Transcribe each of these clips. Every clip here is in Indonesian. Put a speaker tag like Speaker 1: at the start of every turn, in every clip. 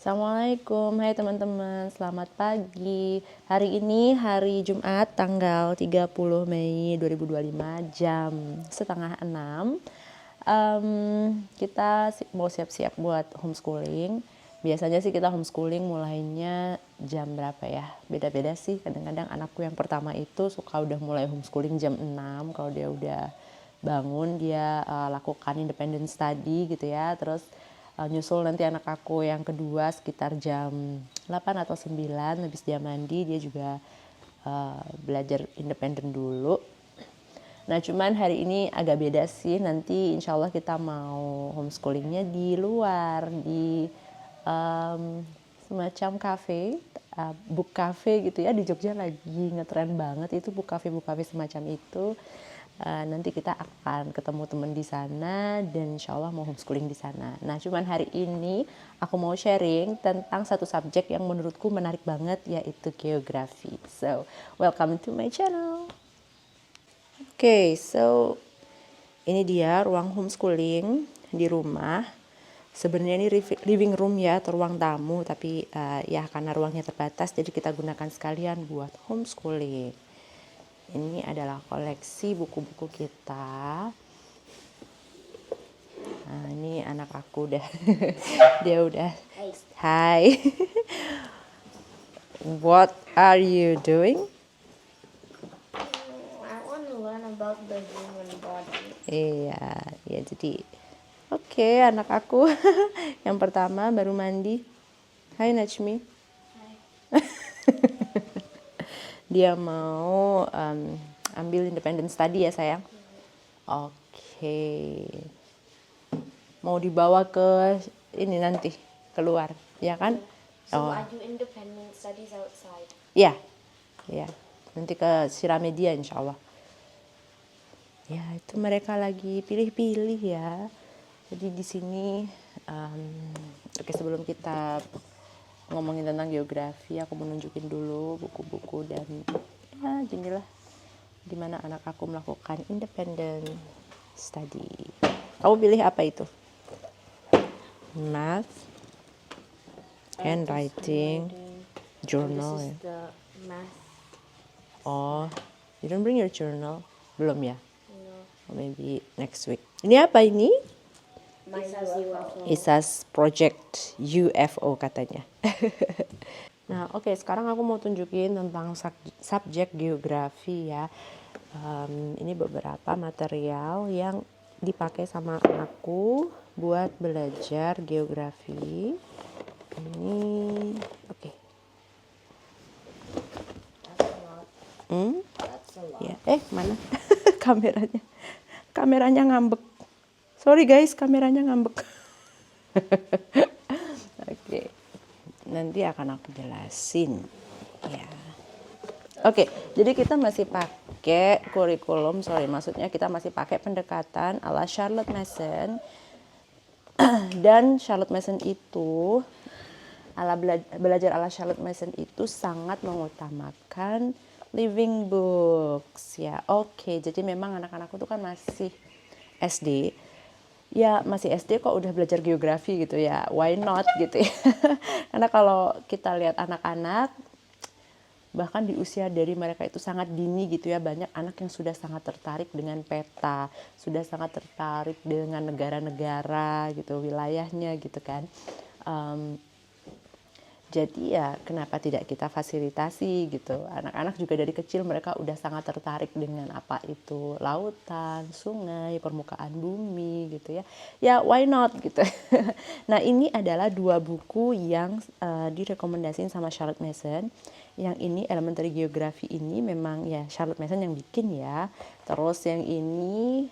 Speaker 1: Assalamualaikum, hai teman-teman, selamat pagi. Hari ini hari Jumat tanggal 30 Mei 2025 jam setengah 6. Kita mau siap-siap buat homeschooling. Biasanya sih kita homeschooling mulainya jam berapa ya? Beda-beda sih, kadang-kadang anakku yang pertama itu suka udah mulai homeschooling jam 6. Kalau dia udah bangun, dia lakukan independent study gitu ya. Terus nyusul nanti anak aku yang kedua sekitar jam 8 atau 9 habis dia mandi, dia juga belajar independen dulu. Nah cuman hari ini agak beda sih, nanti insya Allah kita mau homeschoolingnya di luar, di semacam cafe, book cafe gitu ya. Di Jogja lagi ngetren banget itu book cafe semacam itu. Nanti kita akan ketemu teman di sana dan insya Allah mau homeschooling di sana. Nah cuman hari ini aku mau sharing tentang satu subjek yang menurutku menarik banget, yaitu geografi. So welcome to my channel. Oke, so ini dia ruang homeschooling di rumah. Sebenarnya ini living room ya, atau ruang tamu, tapi ya karena ruangnya terbatas jadi kita gunakan sekalian buat homeschooling. Ini adalah koleksi buku-buku kita. Nah, ini anak aku udah dia udah hai. What are you doing?
Speaker 2: I want to learn about the human body.
Speaker 1: Iya, ya jadi oke, anak aku yang pertama baru mandi. Hai Najmi. Dia mau ambil independent study ya sayang. Oke. Mau dibawa ke ini nanti keluar, ya kan?
Speaker 2: So I do independent studies outside.
Speaker 1: Ya, ya. Nanti ke Siramedia insya Allah. Ya itu mereka lagi pilih-pilih ya. Jadi di sini, oke, sebelum kita ngomongin tentang geografi, aku mau nunjukin dulu buku-buku dan ya ginilah gimana anak aku melakukan independent study. Kamu pilih apa itu? Math, handwriting, journal ya.
Speaker 2: This is the math.
Speaker 1: Oh, you don't bring your journal? Belum ya?
Speaker 2: No.
Speaker 1: Or maybe next week. Ini apa ini?
Speaker 2: My UFO.
Speaker 1: ISAS Project UFO katanya. Nah, oke, sekarang aku mau tunjukin tentang subjek geografi ya. Ini beberapa material yang dipakai sama aku buat belajar geografi. Ini, oke.
Speaker 2: That's a lot.
Speaker 1: Ya, mana kameranya? Kameranya ngambek. Sorry guys, kameranya ngambek. Oke. Nanti akan aku jelasin. Ya. Oke, jadi kita masih pakai kurikulum, maksudnya kita masih pakai pendekatan ala Charlotte Mason. Dan Charlotte Mason itu belajar ala Charlotte Mason itu sangat mengutamakan living books ya. Oke, jadi memang anak-anakku tuh kan masih SD. Ya masih SD kok udah belajar geografi gitu ya. Why not gitu ya. Karena kalau kita lihat anak-anak bahkan di usia dari mereka itu sangat dini gitu ya, banyak anak yang sudah sangat tertarik dengan peta, sudah sangat tertarik dengan negara-negara gitu, wilayahnya gitu kan. Jadi ya kenapa tidak kita fasilitasi gitu. Anak-anak juga dari kecil mereka udah sangat tertarik dengan apa itu lautan, sungai, permukaan bumi gitu ya. Ya why not gitu. Nah ini adalah dua buku yang direkomendasiin sama Charlotte Mason. Yang ini elementary geography ini memang ya Charlotte Mason yang bikin ya. Terus yang ini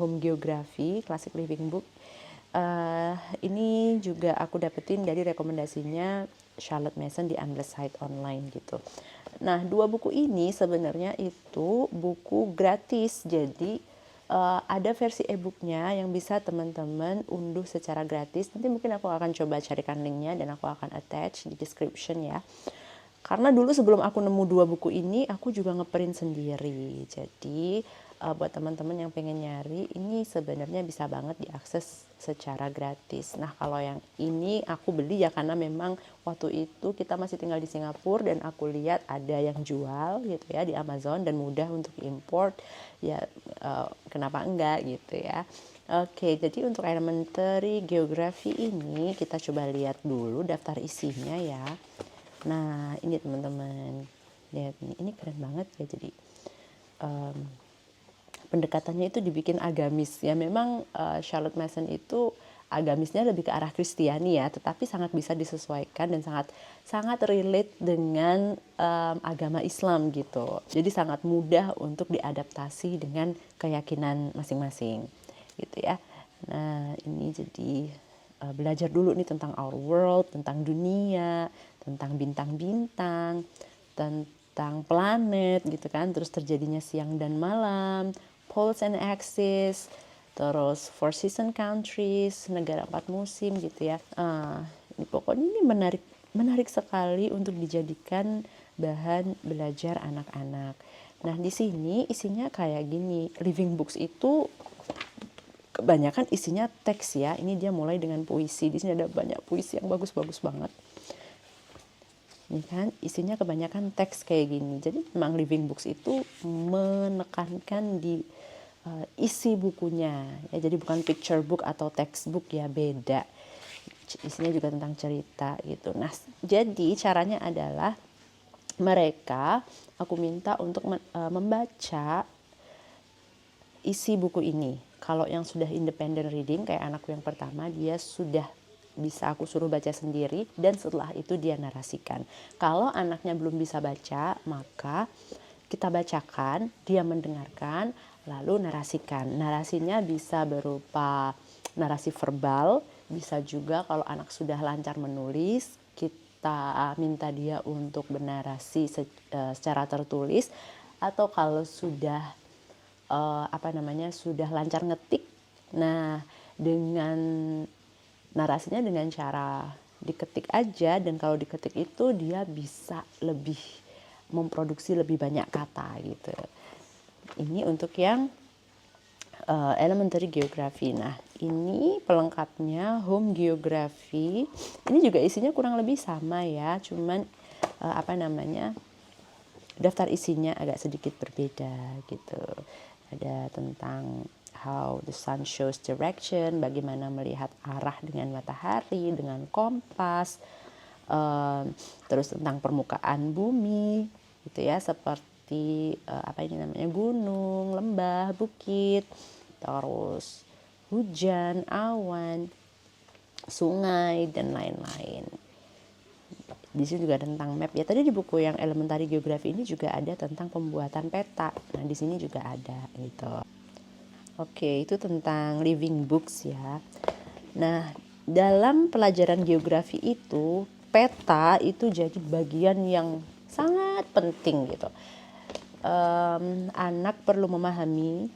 Speaker 1: home geography, classic living book. Ini juga aku dapetin dari rekomendasinya Charlotte Mason di Ambleside online gitu. Nah, dua buku ini sebenarnya itu buku gratis. Jadi ada versi e-booknya yang bisa teman-teman unduh secara gratis. Nanti mungkin aku akan coba carikan linknya dan aku akan attach di description ya. Karena dulu sebelum aku nemu dua buku ini, aku juga ngeprint sendiri. Jadi buat teman-teman yang pengen nyari, ini sebenarnya bisa banget diakses secara gratis. Nah, kalau yang ini aku beli ya karena memang waktu itu kita masih tinggal di Singapura dan aku lihat ada yang jual gitu ya di Amazon dan mudah untuk import. Ya kenapa enggak gitu ya. Oke, jadi untuk elementary geografi ini kita coba lihat dulu daftar isinya ya. Nah, ini teman-teman. Lihat nih, ini keren banget ya. Jadi pendekatannya itu dibikin agamis ya. Memang Charlotte Mason itu agamisnya lebih ke arah Kristiani ya, tetapi sangat bisa disesuaikan dan sangat relate dengan agama Islam gitu. Jadi sangat mudah untuk diadaptasi dengan keyakinan masing-masing gitu ya. Nah, ini jadi belajar dulu nih tentang our world, tentang dunia, tentang bintang-bintang, tentang planet gitu kan, terus terjadinya siang dan malam, poles and axis, terus four season countries, negara 4 musim gitu ya. Ini pokoknya ini menarik sekali untuk dijadikan bahan belajar anak-anak. Nah, di sini isinya kayak gini. Living books itu kebanyakan isinya teks ya. Ini dia mulai dengan puisi. Di sini ada banyak puisi yang bagus-bagus banget. Ini kan isinya kebanyakan teks kayak gini. Jadi memang living books itu menekankan di isi bukunya ya. Jadi bukan picture book atau textbook ya, beda. Isinya juga tentang cerita gitu. Nah, jadi caranya adalah mereka aku minta untuk membaca isi buku ini. Kalau yang sudah independent reading kayak anakku yang pertama, dia sudah bisa aku suruh baca sendiri dan setelah itu dia narasikan. Kalau anaknya belum bisa baca, maka kita bacakan, dia mendengarkan, lalu narasikan. Narasinya bisa berupa narasi verbal, bisa juga kalau anak sudah lancar menulis, kita minta dia untuk bernarasi secara tertulis, atau kalau sudah sudah lancar ngetik, nah dengan narasinya dengan cara diketik aja, dan kalau diketik itu dia bisa lebih memproduksi lebih banyak kata gitu. Ini untuk yang elementary geography. Nah, ini pelengkapnya home geography. Ini juga isinya kurang lebih sama ya, cuman daftar isinya agak sedikit berbeda gitu. Ada tentang how the sun shows direction, bagaimana melihat arah dengan matahari, dengan kompas, terus tentang permukaan bumi, gitu ya, seperti gunung, lembah, bukit, terus hujan, awan, sungai dan lain-lain. Di sini juga tentang map ya. Tadi di buku yang elementary geografi ini juga ada tentang pembuatan peta. Nah, di sini juga ada gitu. Oke, itu tentang living books ya. Nah, dalam pelajaran geografi itu, peta itu jadi bagian yang sangat penting gitu. Anak perlu memahami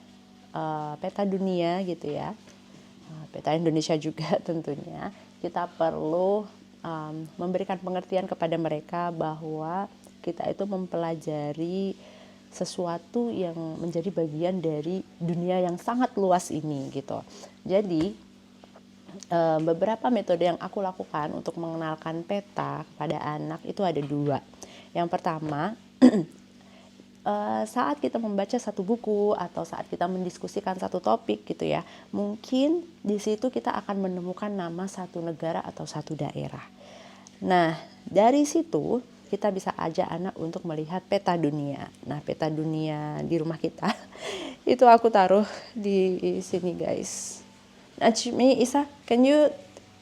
Speaker 1: peta dunia gitu ya. Peta Indonesia juga tentunya. Kita perlu memberikan pengertian kepada mereka bahwa kita itu mempelajari sesuatu yang menjadi bagian dari dunia yang sangat luas ini gitu. Jadi beberapa metode yang aku lakukan untuk mengenalkan peta kepada anak itu ada 2. Yang pertama, saat kita membaca satu buku atau saat kita mendiskusikan satu topik gitu ya, mungkin di situ kita akan menemukan nama satu negara atau satu daerah. Nah, dari situ kita bisa ajak anak untuk melihat peta dunia. Nah, peta dunia di rumah kita itu aku taruh di sini guys. Najmi, Isa, can you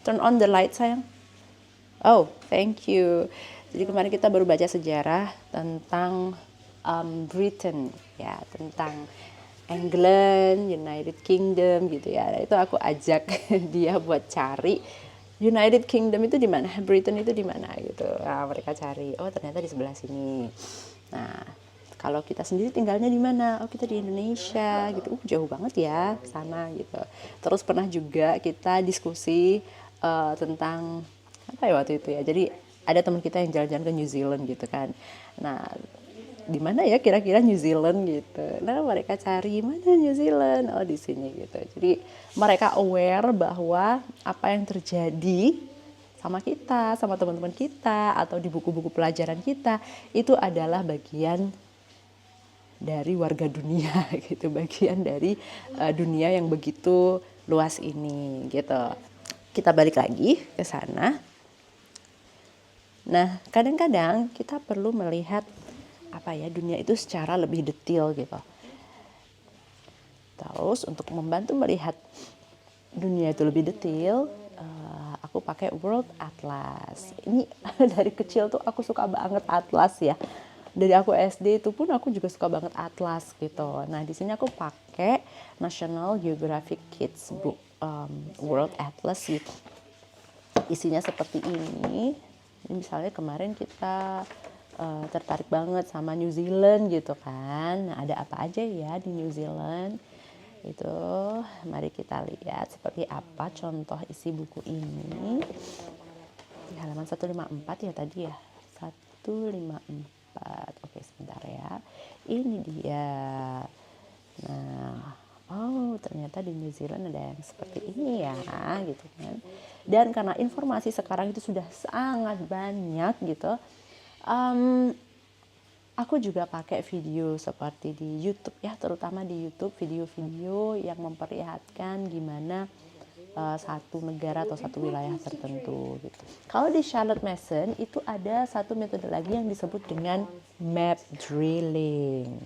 Speaker 1: turn on the light sayang? Oh, thank you. Jadi kemarin kita baru baca sejarah tentang Britain ya, tentang England, United Kingdom gitu ya. Itu aku ajak dia buat cari United Kingdom itu di mana, Britain itu di mana gitu. Nah, mereka cari, oh ternyata di sebelah sini. Nah, kalau kita sendiri tinggalnya di mana? Oh, kita di Indonesia gitu. Jauh banget ya sana gitu. Terus pernah juga kita diskusi tentang apa ya waktu itu ya. Jadi ada teman kita yang jalan-jalan ke New Zealand gitu kan. Nah, di mana ya kira-kira New Zealand gitu. Nah, mereka cari mana New Zealand, oh di sini gitu. Jadi mereka aware bahwa apa yang terjadi sama kita, sama teman-teman kita, atau di buku-buku pelajaran kita, itu adalah bagian dari warga dunia gitu, bagian dari dunia yang begitu luas ini gitu. Kita balik lagi ke sana. Nah, kadang-kadang kita perlu melihat apa ya, dunia itu secara lebih detail gitu. Terus untuk membantu melihat dunia itu lebih detail, aku pakai World Atlas. Ini dari kecil tuh aku suka banget atlas ya. Dari aku SD itu pun aku juga suka banget atlas gitu. Nah, di sini aku pakai National Geographic Kids Book World Atlas gitu. Isinya seperti ini. Misalnya kemarin kita tertarik banget sama New Zealand gitu kan. Nah, ada apa aja ya di New Zealand? Itu mari kita lihat seperti apa contoh isi buku ini. Di halaman 154 ya tadi ya. 154. Oke, sebentar ya. Ini dia. Nah, oh ternyata di New Zealand ada yang seperti ini ya gitu kan. Dan karena informasi sekarang itu sudah sangat banyak gitu, aku juga pakai video seperti di YouTube ya, terutama di YouTube video-video yang memperlihatkan gimana satu negara atau satu wilayah tertentu gitu. Kalau di Charlotte Mason itu ada satu metode lagi yang disebut dengan map drilling.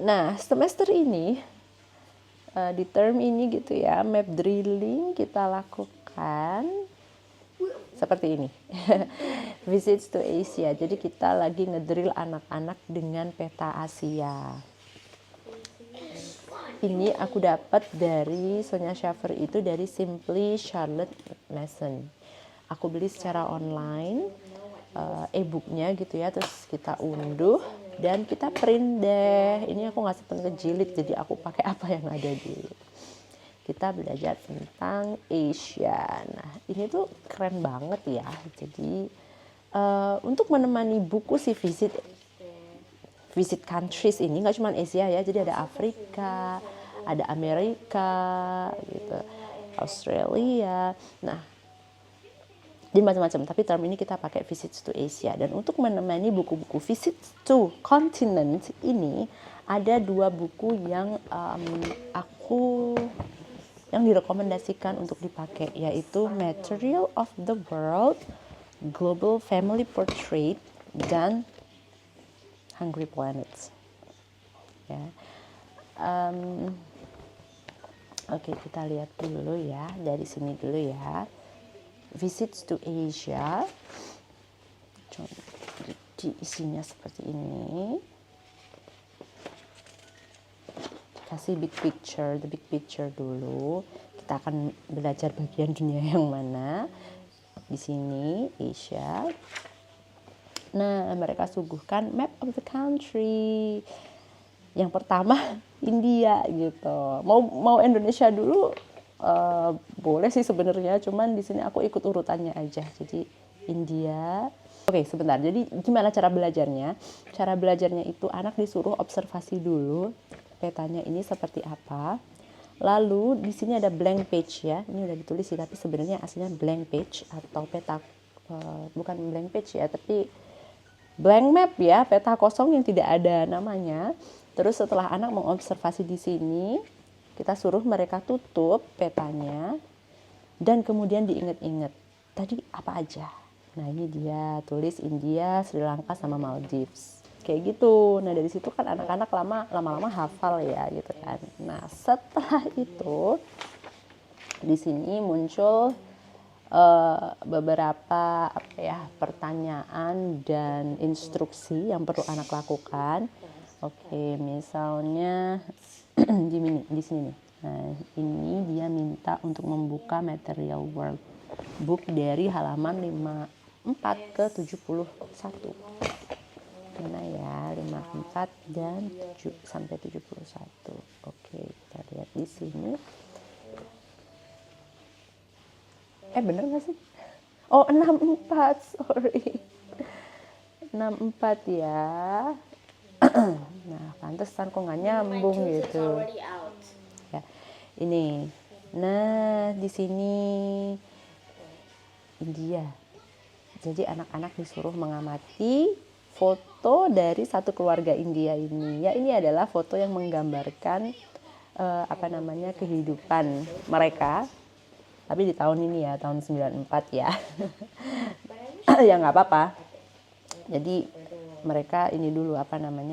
Speaker 1: Nah, semester ini di term ini gitu ya, map drilling kita lakukan seperti ini. Visits to Asia. Jadi kita lagi ngedrill anak-anak dengan peta Asia. Ini aku dapat dari Sonia Shaver itu dari Simply Charlotte Mason. Aku beli secara online e-booknya gitu ya, terus kita unduh dan kita print deh. Ini aku nggak simpen ke jilid, jadi aku pakai apa yang ada di. Kita belajar tentang Asia. Nah, ini tuh keren banget ya. Jadi untuk menemani buku si visit countries ini nggak cuma Asia ya, jadi ada Afrika, ada Amerika, gitu, Australia. Nah, dan macam-macam. Tapi term ini kita pakai Visits to Asia. Dan untuk menemani buku-buku Visits to Continent ini, ada dua buku yang yang direkomendasikan untuk dipakai, yaitu Material of the World, Global Family Portrait, dan Hungry Planets. Ya. Oke, kita lihat dulu ya, dari sini dulu ya. Visits to Asia. Jadi isinya seperti ini. Kasih big picture, the big picture dulu. Kita akan belajar bagian dunia yang mana. Di sini Asia. Nah, mereka suguhkan map of the country. Yang pertama India gitu. Mau Indonesia dulu boleh sih sebenarnya, cuman di sini aku ikut urutannya aja. Jadi India. Oke, sebentar. Jadi gimana cara belajarnya? Cara belajarnya itu anak disuruh observasi dulu petanya ini seperti apa. Lalu di sini ada blank page ya. Ini udah ditulis sih, tapi sebenarnya aslinya blank page atau peta bukan blank page ya, tapi blank map ya, peta kosong yang tidak ada namanya. Terus setelah anak mengobservasi di sini, kita suruh mereka tutup petanya dan kemudian diingat-ingat tadi apa aja. Nah, ini dia tulis India, Sri Lanka sama Maldives. Kayak gitu. Nah, dari situ kan anak-anak lama-lama hafal ya gitu kan. Nah, setelah itu di sini muncul beberapa pertanyaan dan instruksi yang perlu anak lakukan. Oke, misalnya di sini nih. Nah, ini dia minta untuk membuka material workbook dari halaman 54 ke 71. Mana ya, 54 dan 7 sampai 71. Oke, kita lihat di sini. Bener nggak sih? Oh, 64, sorry. 64 ya. Nah, pantesan kok nggak nyambung gitu.
Speaker 2: out.
Speaker 1: Ya, ini. Nah, di sini India. Jadi anak-anak disuruh mengamati foto dari satu keluarga India ini. Ya, ini adalah foto yang menggambarkan kehidupan mereka. Tapi di tahun ini ya, tahun 94 ya. Ya nggak apa-apa. Jadi mereka ini dulu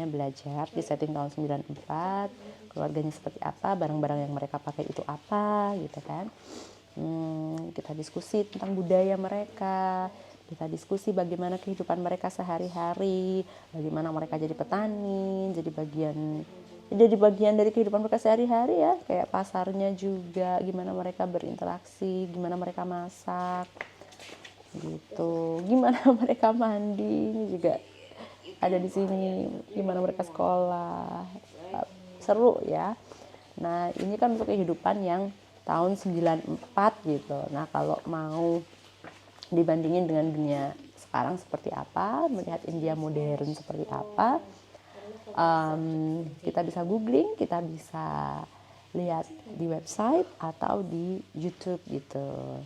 Speaker 1: belajar di setting tahun 94, keluarganya seperti apa, barang-barang yang mereka pakai itu apa gitu kan. Kita diskusi tentang budaya mereka, kita diskusi bagaimana kehidupan mereka sehari-hari, bagaimana mereka jadi petani, jadi bagian dari kehidupan mereka sehari-hari ya, kayak pasarnya juga, gimana mereka berinteraksi, gimana mereka masak gitu, gimana mereka mandi, ini juga ada di sini, gimana mereka sekolah, seru ya. Nah, ini kan untuk kehidupan yang tahun 94 gitu. Nah, kalau mau dibandingin dengan dunia sekarang seperti apa, melihat India modern seperti apa, kita bisa googling, kita bisa lihat di website atau di YouTube gitu.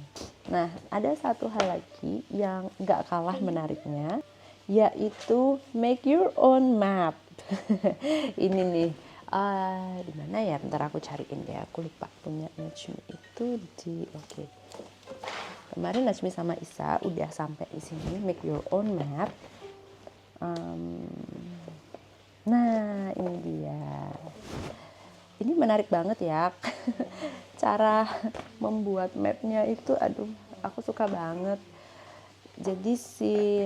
Speaker 1: Nah, ada satu hal lagi yang gak kalah menariknya, yaitu make your own map. Ini nih, di mana ya? Bentar aku cariin ya. Aku lupa punya Najmi itu di oke. Kemarin Najmi sama Isa udah sampai di sini make your own map. Nah, ini dia. Ini menarik banget ya. Cara membuat mapnya itu, aduh, aku suka banget. Jadi si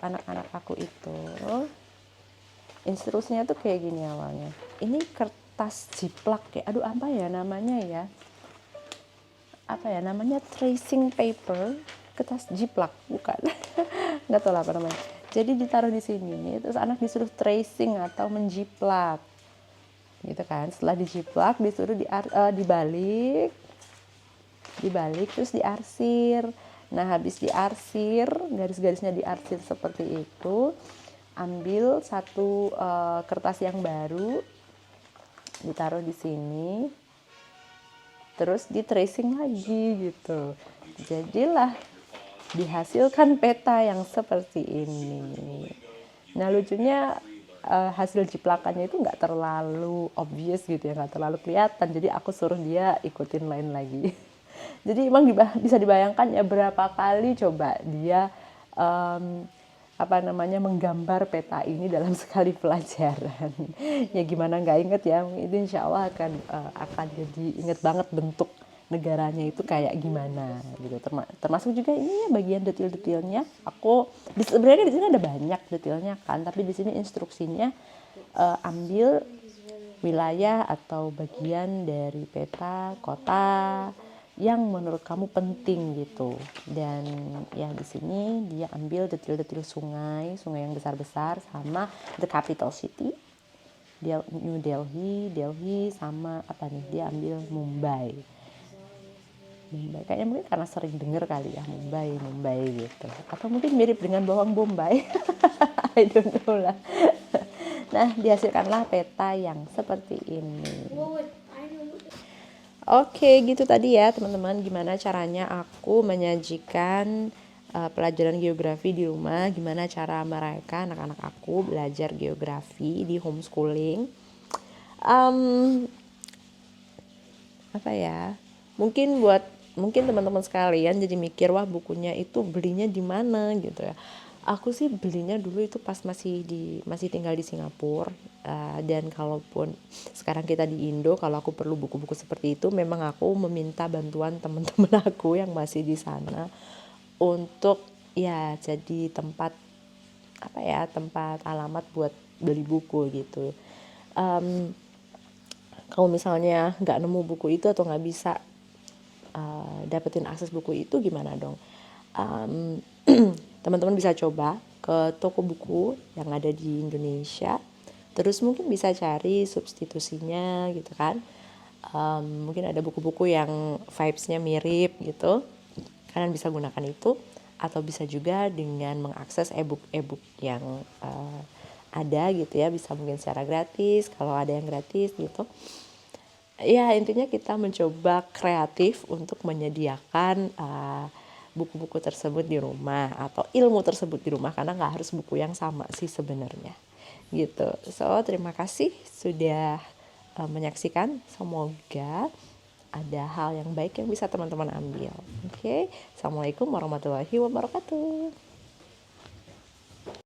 Speaker 1: anak-anak aku itu instruksinya tuh kayak gini awalnya. Ini kertas jiplak ya. Aduh, apa ya namanya ya? Namanya tracing paper, kertas jiplak, bukan? Nggak tahu lah apa namanya. Jadi ditaruh di sini, terus anak disuruh tracing atau menjiplak. Gitu kan. Setelah dijiplak disuruh dibalik terus diarsir. Nah, habis diarsir, garis-garisnya diarsir seperti itu, ambil satu kertas yang baru, ditaruh di sini, terus di tracing lagi gitu. Jadilah dihasilkan peta yang seperti ini. Nah, lucunya hasil jiplakannya itu nggak terlalu obvious gitu ya, nggak terlalu kelihatan. Jadi aku suruh dia ikutin lain lagi. Jadi emang bisa dibayangkan ya berapa kali coba dia menggambar peta ini dalam sekali pelajaran. Ya gimana nggak inget ya, itu insya Allah akan jadi inget banget bentuk negaranya itu kayak gimana gitu. Termasuk juga ini ya bagian detail-detailnya. Sebenarnya di sini ada banyak detailnya kan, tapi di sini instruksinya ambil wilayah atau bagian dari peta kota yang menurut kamu penting gitu. Dan ya di sini dia ambil detail-detail sungai yang besar-besar sama the capital city, New Delhi sama dia ambil Mumbai. Kayaknya mungkin karena sering dengar kali ya Mumbai gitu. Atau mungkin mirip dengan bawang bombay. I don't know lah. Nah, dihasilkanlah peta yang seperti ini. Oke, gitu tadi ya teman-teman, gimana caranya aku menyajikan pelajaran geografi di rumah, gimana cara mereka, anak-anak aku belajar geografi di homeschooling. Mungkin teman-teman sekalian jadi mikir, wah bukunya itu belinya di mana gitu ya. Aku sih belinya dulu itu pas masih tinggal di Singapura, dan kalaupun sekarang kita di Indo, kalau aku perlu buku-buku seperti itu, memang aku meminta bantuan teman-teman aku yang masih di sana untuk ya jadi tempat alamat buat beli buku gitu. Kalau misalnya nggak nemu buku itu atau nggak bisa dapetin akses buku itu, gimana dong? Teman-teman bisa coba ke toko buku yang ada di Indonesia, terus mungkin bisa cari substitusinya gitu kan. Mungkin ada buku-buku yang vibes-nya mirip gitu, kalian bisa gunakan itu. atau bisa juga dengan mengakses e-book yang ada gitu ya, bisa mungkin secara gratis kalau ada yang gratis gitu. Ya intinya kita mencoba kreatif untuk menyediakan buku-buku tersebut di rumah atau ilmu tersebut di rumah, karena nggak harus buku yang sama sih sebenarnya gitu. So terima kasih sudah menyaksikan, semoga ada hal yang baik yang bisa teman-teman ambil. Oke, Assalamualaikum warahmatullahi wabarakatuh.